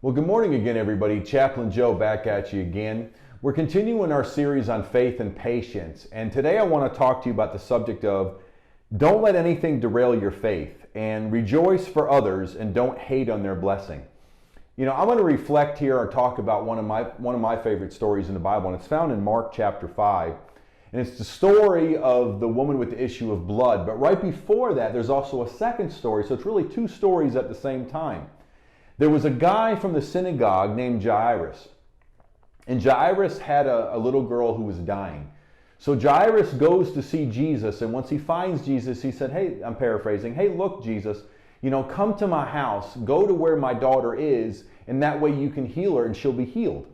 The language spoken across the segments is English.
Well, good morning again, everybody. Chaplain Joe back at you again. We're continuing our series on faith and patience. And today I want to talk to you about the subject of don't let anything derail your faith, and rejoice for others and don't hate on their blessing. You know, I'm going to reflect here or talk about one of my favorite stories in the Bible, and it's found in Mark chapter 5. And it's the story of the woman with the issue of blood. But right before that, there's also a second story. So it's really two stories at the same time. There was a guy from the synagogue named Jairus. And Jairus had a little girl who was dying. So Jairus goes to see Jesus. And once he finds Jesus, he said, hey, I'm paraphrasing, hey, look, Jesus, come to my house, go to where my daughter is, and that way you can heal her and she'll be healed.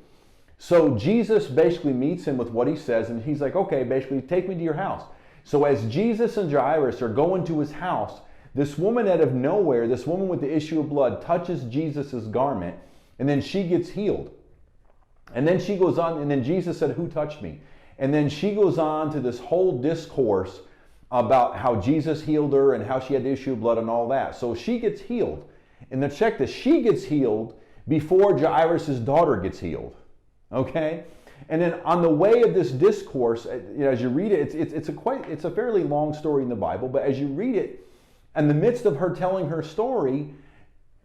So Jesus basically meets him with what he says, and he's like, okay, basically take me to your house. So as Jesus and Jairus are going to his house, this woman out of nowhere, this woman with the issue of blood, touches Jesus' garment, and then she gets healed. And then she goes on, and then Jesus said, who touched me? And then she goes on to this whole discourse about how Jesus healed her and how she had the issue of blood and all that. So she gets healed. And then check this, she gets healed before Jairus' daughter gets healed. Okay, and then on the way of this discourse, as you read it, it's a fairly long story in the Bible. But as you read it, in the midst of her telling her story,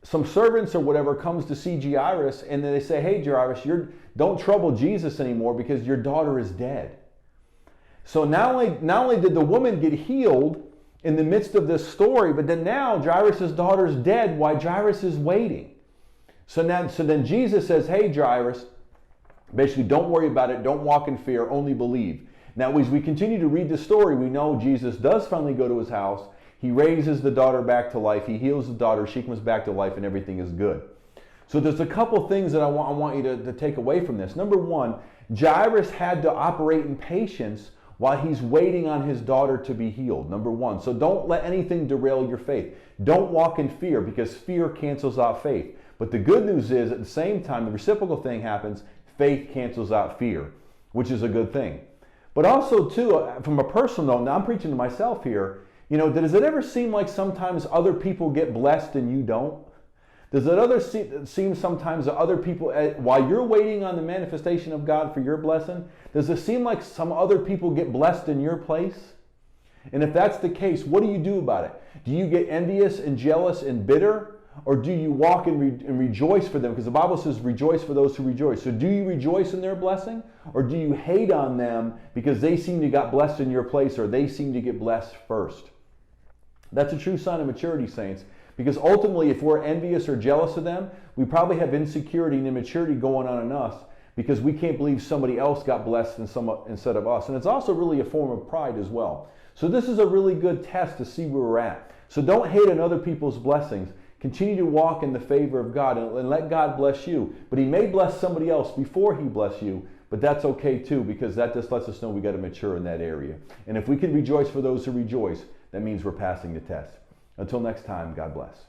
some servants or whatever comes to see Jairus, and then they say, "Hey, Jairus, don't trouble Jesus anymore because your daughter is dead." So not only did the woman get healed in the midst of this story, but then now Jairus' daughter is dead while Jairus is waiting. So then Jesus says, "Hey, Jairus. Basically, don't worry about it. Don't walk in fear. Only believe." Now, as we continue to read the story, we know Jesus does finally go to his house. He raises the daughter back to life. He heals the daughter. She comes back to life, and everything is good. So there's a couple things that I want you to take away from this. Number one, Jairus had to operate in patience while he's waiting on his daughter to be healed. Number one. So don't let anything derail your faith. Don't walk in fear, because fear cancels out faith. But the good news is, at the same time, the reciprocal thing happens. Faith cancels out fear, which is a good thing. But also, too, from a personal note, now I'm preaching to myself here, does it ever seem like sometimes other people get blessed and you don't? Does it seem sometimes that other people, while you're waiting on the manifestation of God for your blessing, does it seem like some other people get blessed in your place? And if that's the case, what do you do about it? Do you get envious and jealous and bitter? Or do you walk and rejoice for them? Because the Bible says rejoice for those who rejoice. So do you rejoice in their blessing? Or do you hate on them because they seem to got blessed in your place, or they seem to get blessed first? That's a true sign of maturity, saints. Because ultimately, if we're envious or jealous of them, we probably have insecurity and immaturity going on in us, because we can't believe somebody else got blessed instead of us. And it's also really a form of pride as well. So this is a really good test to see where we're at. So don't hate on other people's blessings. Continue to walk in the favor of God and let God bless you. But he may bless somebody else before he bless you, but that's okay too, because that just lets us know we got to mature in that area. And if we can rejoice for those who rejoice, that means we're passing the test. Until next time, God bless.